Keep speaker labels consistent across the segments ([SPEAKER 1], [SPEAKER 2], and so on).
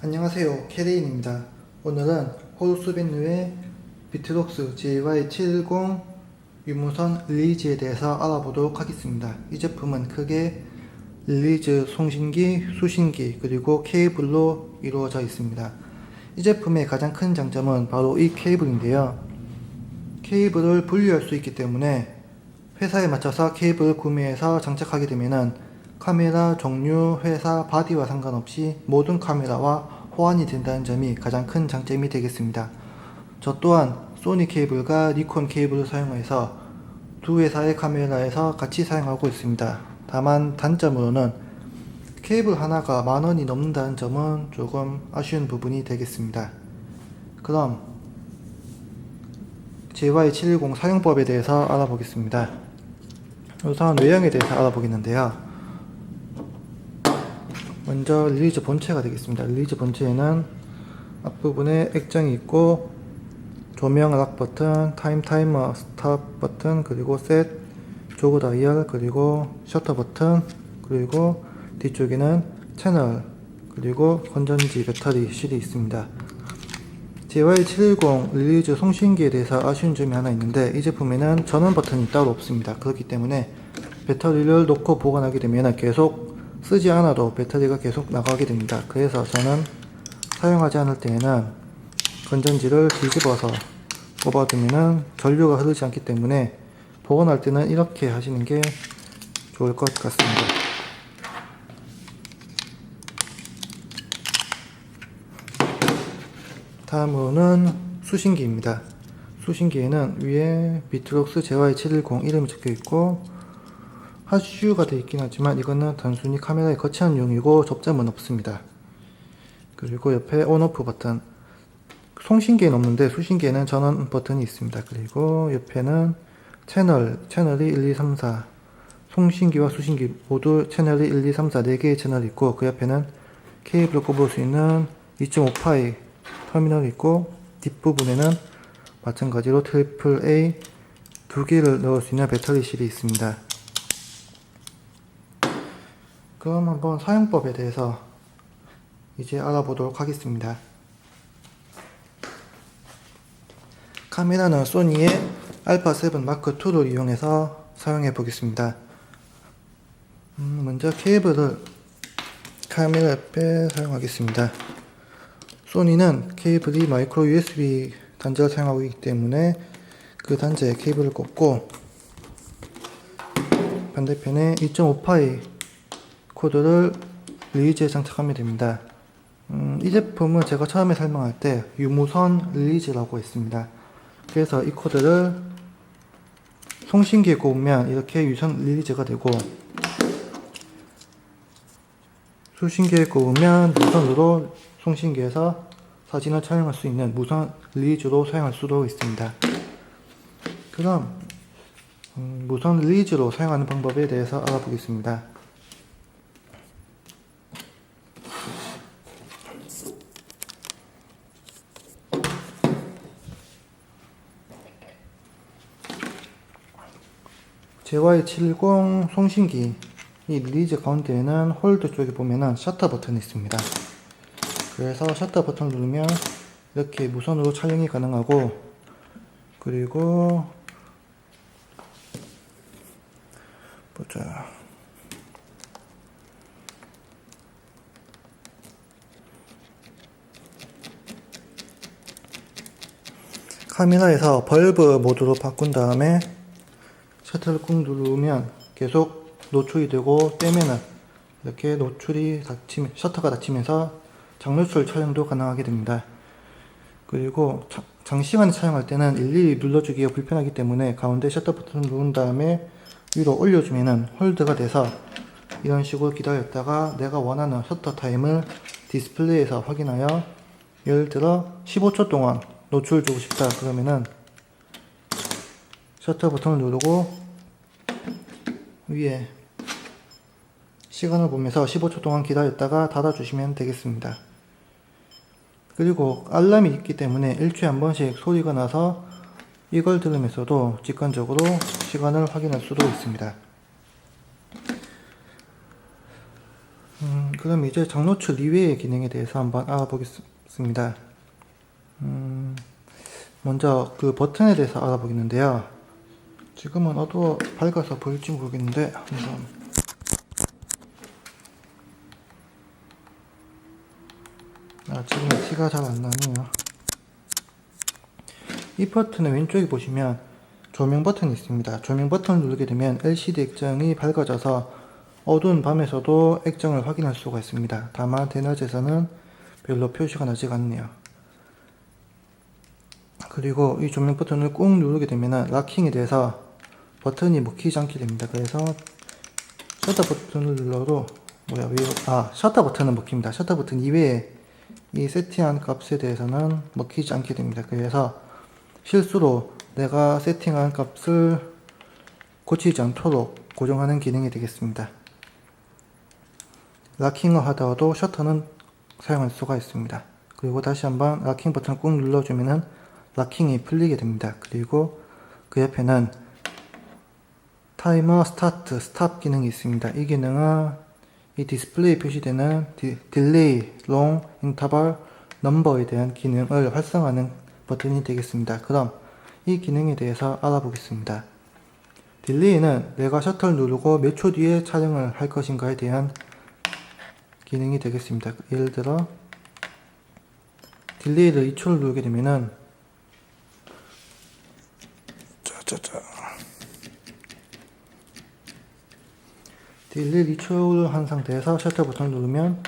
[SPEAKER 1] 안녕하세요, 캐레인입니다. 오늘은 호르스벤누의 비트록스 JY70 유무선 릴리즈에 대해서 알아보도록 하겠습니다. 이 제품은 크게 릴리즈 송신기, 수신기, 그리고 케이블로 이루어져 있습니다. 이 제품의 가장 큰 장점은 바로 이 케이블인데요. 케이블을 분리할 수 있기 때문에 회사에 맞춰서 케이블을 구매해서 장착하게 되면은 카메라 종류, 회사, 바디와 상관없이 모든 카메라와 호환이 된다는 점이 가장 큰 장점이 되겠습니다. 저 또한 소니 케이블과 니콘 케이블을 사용해서 두 회사의 카메라에서 같이 사용하고 있습니다. 다만 단점으로는 케이블 하나가 10,000원이 넘는다는 점은 조금 아쉬운 부분이 되겠습니다. 그럼 JY710 사용법에 대해서 알아보겠습니다. 우선 외형에 대해서 알아보겠는데요. 먼저 릴리즈 본체가 되겠습니다. 릴리즈 본체에는 앞부분에 액정이 있고 조명 락 버튼, 타이머 스탑 버튼, 그리고 셋, 조그 다이얼, 그리고 셔터 버튼, 그리고 뒤쪽에는 채널, 그리고 건전지 배터리 실이 있습니다. JY710 릴리즈 송신기에 대해서 아쉬운 점이 하나 있는데 이 제품에는 전원 버튼이 따로 없습니다. 그렇기 때문에 배터리를 놓고 보관하게 되면 계속 쓰지 않아도 배터리가 계속 나가게 됩니다. 그래서 저는 사용하지 않을 때에는 건전지를 뒤집어서 뽑아두면 전류가 흐르지 않기 때문에 보관할 때는 이렇게 하시는 게 좋을 것 같습니다. 다음으로는 수신기입니다. 수신기에는 위에 비트록스 JY710 이름이 적혀 있고 하슈가 되어 있긴 하지만 이거는 단순히 카메라에 거치하는 용이고 접점은 없습니다. 그리고 옆에 온오프 버튼, 송신기에는 없는데 수신기에는 전원 버튼이 있습니다. 그리고 옆에는 채널이 1, 2, 3, 4, 송신기와 수신기 모두 채널이 1, 2, 3, 4 4개의 채널이 있고 그 옆에는 케이블을 꼽을 수 있는 2.5파이 터미널이 있고 뒷부분에는 마찬가지로 AAA 2개를 넣을 수 있는 배터리실이 있습니다. 그럼 한번 사용법에 대해서 이제 알아보도록 하겠습니다. 카메라는 소니의 알파7 마크2를 이용해서 사용해 보겠습니다. 먼저 케이블을 카메라 옆에 사용하겠습니다. 소니는 케이블이 마이크로 USB 단자를 사용하고 있기 때문에 그 단자에 케이블을 꽂고 반대편에 2.5파이 코드를 릴리즈에 장착하면 됩니다. 이 제품은 제가 처음에 설명할 때 유무선 릴리즈라고 했습니다. 그래서 이 코드를 송신기에 꼽으면 이렇게 유선 릴리즈가 되고 수신기에 꼽으면 무선으로 송신기에서 사진을 촬영할 수 있는 무선 릴리즈로 사용할 수도 있습니다. 그럼 무선 릴리즈로 사용하는 방법에 대해서 알아보겠습니다. JY70 송신기 이 릴리즈 가운데에는 홀드 쪽에 보면은 셔터 버튼이 있습니다. 그래서 셔터 버튼을 누르면 이렇게 무선으로 촬영이 가능하고 그리고 보자. 카메라에서 벌브 모드로 바꾼 다음에 셔터를 꾹 누르면 계속 노출이 되고 떼면은 이렇게 셔터가 닫히면서 장노출 촬영도 가능하게 됩니다. 그리고 장시간에 촬영할 때는 일일이 눌러주기가 불편하기 때문에 가운데 셔터 버튼을 누른 다음에 위로 올려주면은 홀드가 돼서 이런 식으로 기다렸다가 내가 원하는 셔터 타임을 디스플레이에서 확인하여 예를 들어 15초 동안 노출 주고 싶다 그러면은 셔터 버튼을 누르고 위에 시간을 보면서 15초 동안 기다렸다가 닫아주시면 되겠습니다. 그리고 알람이 있기 때문에 일주일에 한 번씩 소리가 나서 이걸 들으면서도 직관적으로 시간을 확인할 수도 있습니다. 그럼 이제 장노출 이외의 기능에 대해서 한번 알아보겠습니다. 먼저 그 버튼에 대해서 알아보겠는데요. 지금은 어두워 밝아서 보일지 모르겠는데 한번 지금 티가 잘 안 나네요. 이 버튼의 왼쪽에 보시면 조명 버튼이 있습니다. 조명 버튼을 누르게 되면 LCD 액정이 밝아져서 어두운 밤에서도 액정을 확인할 수가 있습니다. 다만 대낮에서는 별로 표시가 나지가 않네요. 그리고 이 조명 버튼을 꾹 누르게 되면 락킹에 대해서 버튼이 먹히지 않게 됩니다. 그래서 셔터 버튼을 눌러도 셔터 버튼은 먹힙니다. 셔터 버튼 이외에 이 세팅한 값에 대해서는 먹히지 않게 됩니다. 그래서 실수로 내가 세팅한 값을 고치지 않도록 고정하는 기능이 되겠습니다. 락킹을 하더라도 셔터는 사용할 수가 있습니다. 그리고 다시 한번 락킹 버튼을 꾹 눌러주면은 락킹이 풀리게 됩니다. 그리고 그 옆에는 타이머 스타트, 스탑 기능이 있습니다. 이 기능은 이 디스플레이에 표시되는 딜레이, 롱, 인터벌, 넘버에 대한 기능을 활성화하는 버튼이 되겠습니다. 그럼 이 기능에 대해서 알아보겠습니다. 딜레이는 내가 셔터를 누르고 몇 초 뒤에 촬영을 할 것인가에 대한 기능이 되겠습니다. 예를 들어 딜레이를 2초를 누르게 되면은 딜레이 2초를 한 상태에서 셔터 버튼을 누르면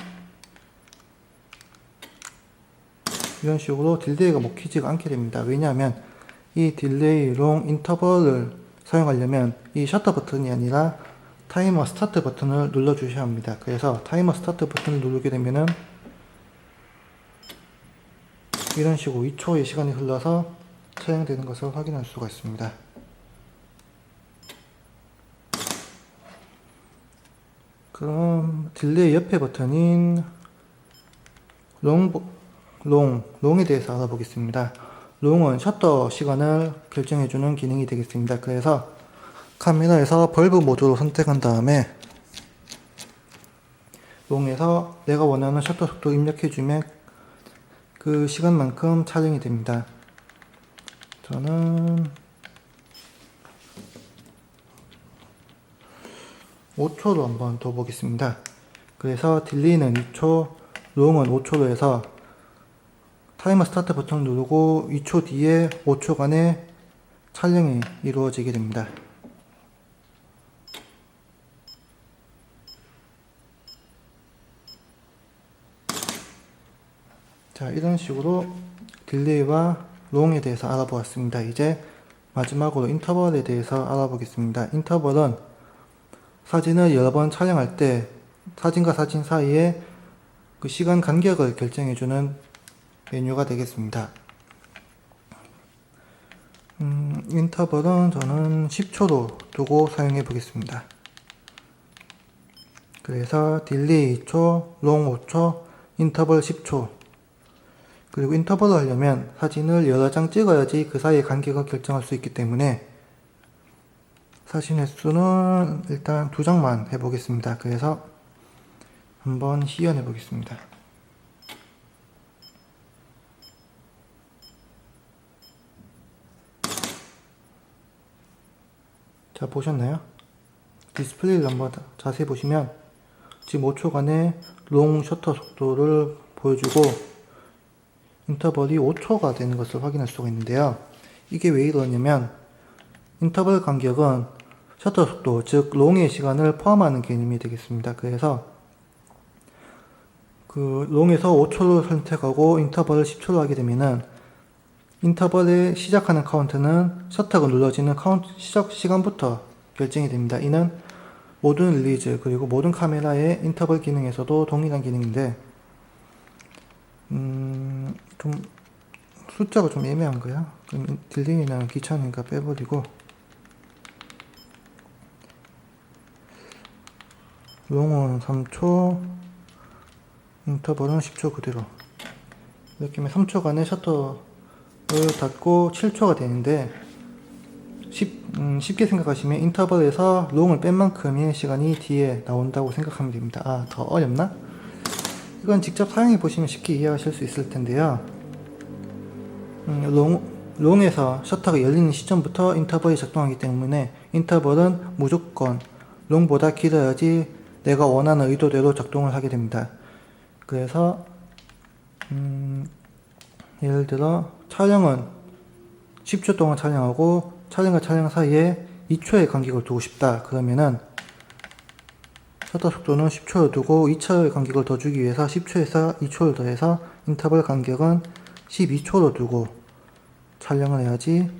[SPEAKER 1] 이런 식으로 딜레이가 먹히지가 않게 됩니다. 왜냐하면 이 딜레이, 롱, 인터벌을 사용하려면 이 셔터 버튼이 아니라 타이머 스타트 버튼을 눌러 주셔야 합니다. 그래서 타이머 스타트 버튼을 누르게 되면은 이런 식으로 2초의 시간이 흘러서 촬영되는 것을 확인할 수가 있습니다. 그럼 딜레이 옆에 버튼인 롱에 대해서 알아보겠습니다. 롱은 셔터 시간을 결정해주는 기능이 되겠습니다. 그래서 카메라에서 벌브 모드로 선택한 다음에 롱에서 내가 원하는 셔터 속도 입력해주면 그 시간만큼 촬영이 됩니다. 저는 5초로 한번 더 보겠습니다. 그래서 딜레이는 2초, 롱은 5초로 해서 타이머 스타트 버튼을 누르고 2초 뒤에 5초간의 촬영이 이루어지게 됩니다. 자, 이런 식으로 딜레이와 롱에 대해서 알아보았습니다. 이제 마지막으로 인터벌에 대해서 알아보겠습니다. 인터벌은 사진을 여러 번 촬영할 때 사진과 사진 사이에 그 시간 간격을 결정해주는 메뉴가 되겠습니다. 인터벌은 저는 10초로 두고 사용해 보겠습니다. 그래서 딜레이 2초, 롱 5초, 인터벌 10초. 그리고 인터벌을 하려면 사진을 여러 장 찍어야지 그 사이의 간격을 결정할 수 있기 때문에 사진 횟수는 일단 2장만 해보겠습니다. 그래서 한번 시연해 보겠습니다. 자, 보셨나요? 디스플레이를 한번 자세히 보시면 지금 5초간의 롱 셔터 속도를 보여주고 인터벌이 5초가 되는 것을 확인할 수가 있는데요. 이게 왜 이러냐면 인터벌 간격은 셔터 속도, 즉 롱의 시간을 포함하는 개념이 되겠습니다. 그래서 그 롱에서 5초를 선택하고 인터벌을 10초로 하게 되면은 인터벌의 시작하는 카운트는 셔터가 눌러지는 시작 시간부터 결정이 됩니다. 이는 모든 릴리즈 그리고 모든 카메라의 인터벌 기능에서도 동일한 기능인데 좀 숫자가 좀 애매한 거야. 그럼 딜레이는 귀찮으니까 빼버리고 롱은 3초, 인터벌은 10초 그대로 이렇게 하면 3초간의 셔터를 닫고 7초가 되는데 쉽게 생각하시면 인터벌에서 롱을 뺀 만큼의 시간이 뒤에 나온다고 생각하면 됩니다. 더 어렵나? 이건 직접 사용해 보시면 쉽게 이해하실 수 있을 텐데요. 롱에서 셔터가 열리는 시점부터 인터벌이 작동하기 때문에 인터벌은 무조건 롱보다 길어야지 내가 원하는 의도대로 작동을 하게 됩니다. 그래서 예를 들어 촬영은 10초 동안 촬영하고 촬영과 촬영 사이에 2초의 간격을 두고 싶다. 그러면은 셔터 속도는 10초를 두고 2초의 간격을 더 주기 위해서 10초에서 2초를 더해서 인터벌 간격은 12초로 두고 촬영을 해야지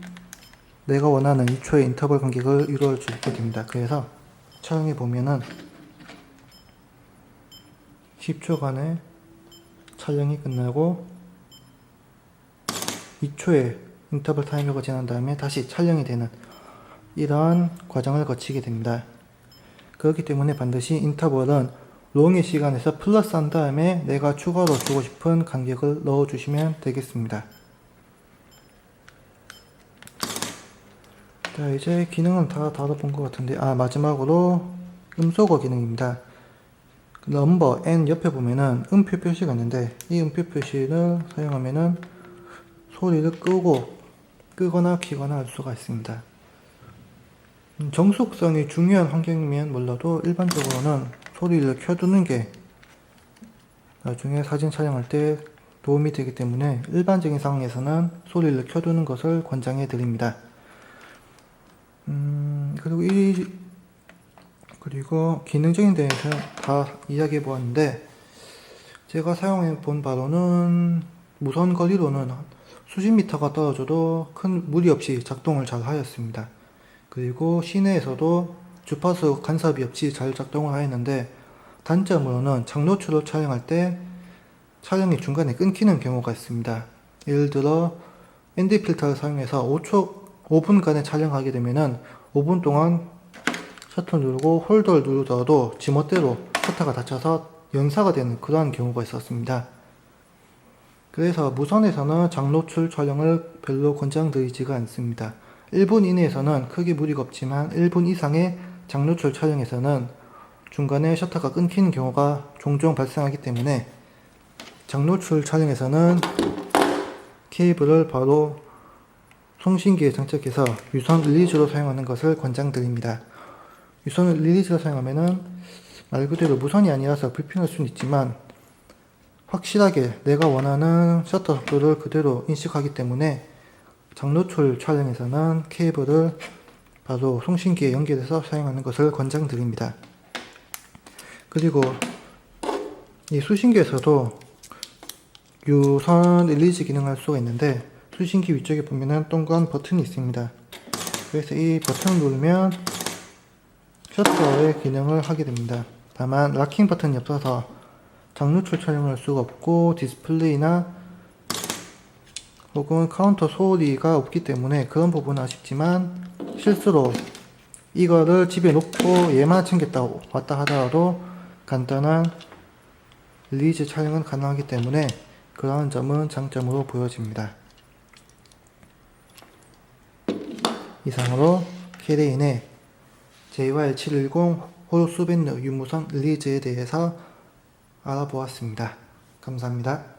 [SPEAKER 1] 내가 원하는 2초의 인터벌 간격을 이루어 주게 됩니다. 그래서 촬영해 보면은 10초간의 촬영이 끝나고 2초의 인터벌 타이머가 지난 다음에 다시 촬영이 되는 이러한 과정을 거치게 됩니다. 그렇기 때문에 반드시 인터벌은 롱의 시간에서 플러스 한 다음에 내가 추가로 주고 싶은 간격을 넣어 주시면 되겠습니다. 자, 이제 기능은 다 다뤄본 것 같은데, 마지막으로 음소거 기능입니다. 넘버 N 옆에 보면은 음표 표시가 있는데, 이 음표 표시를 사용하면은 소리를 끄거나 켜거나 할 수가 있습니다. 정숙성이 중요한 환경이면 몰라도 일반적으로는 소리를 켜두는 게 나중에 사진 촬영할 때 도움이 되기 때문에 일반적인 상황에서는 소리를 켜두는 것을 권장해 드립니다. 그리고 기능적인 데에서 다 이야기해 보았는데, 제가 사용해 본 바로는 무선 거리로는 수십 미터가 떨어져도 큰 무리 없이 작동을 잘 하였습니다. 그리고 시내에서도 주파수 간섭이 없이 잘 작동을 하였는데, 단점으로는 장노출을 촬영할 때 촬영이 중간에 끊기는 경우가 있습니다. 예를 들어 ND 필터를 사용해서 5분간의 촬영하게 되면은 5분 동안 셔터 누르고 홀더를 누르더라도 지멋대로 셔터가 닫혀서 연사가 되는 그러한 경우가 있었습니다. 그래서 무선에서는 장노출 촬영을 별로 권장드리지가 않습니다. 1분 이내에서는 크게 무리가 없지만 1분 이상의 장노출 촬영에서는 중간에 셔터가 끊기는 경우가 종종 발생하기 때문에 장노출 촬영에서는 케이블을 바로 송신기에 장착해서 유선 릴리즈로 사용하는 것을 권장드립니다. 유선 릴리즈로 사용하면은 말 그대로 무선이 아니라서 불편할 수는 있지만 확실하게 내가 원하는 셔터 속도를 그대로 인식하기 때문에 장노출 촬영에서는 케이블을 바로 송신기에 연결해서 사용하는 것을 권장드립니다. 그리고 이 수신기에서도 유선 릴리즈 기능을 할 수가 있는데, 수신기 위쪽에 보면은 동그란 버튼이 있습니다. 그래서 이 버튼을 누르면 셔터의 기능을 하게 됩니다. 다만 락킹 버튼이 없어서 장노출 촬영을 할 수가 없고 디스플레이나 혹은 카운터 소리가 없기 때문에 그런 부분은 아쉽지만, 실수로 이거를 집에 놓고 얘만 챙겼다 왔다 하더라도 간단한 릴리즈 촬영은 가능하기 때문에 그러한 점은 장점으로 보여집니다. 이상으로 캐레인의 JYL710 호르스밴드 유무선 릴리즈에 대해서 알아보았습니다. 감사합니다.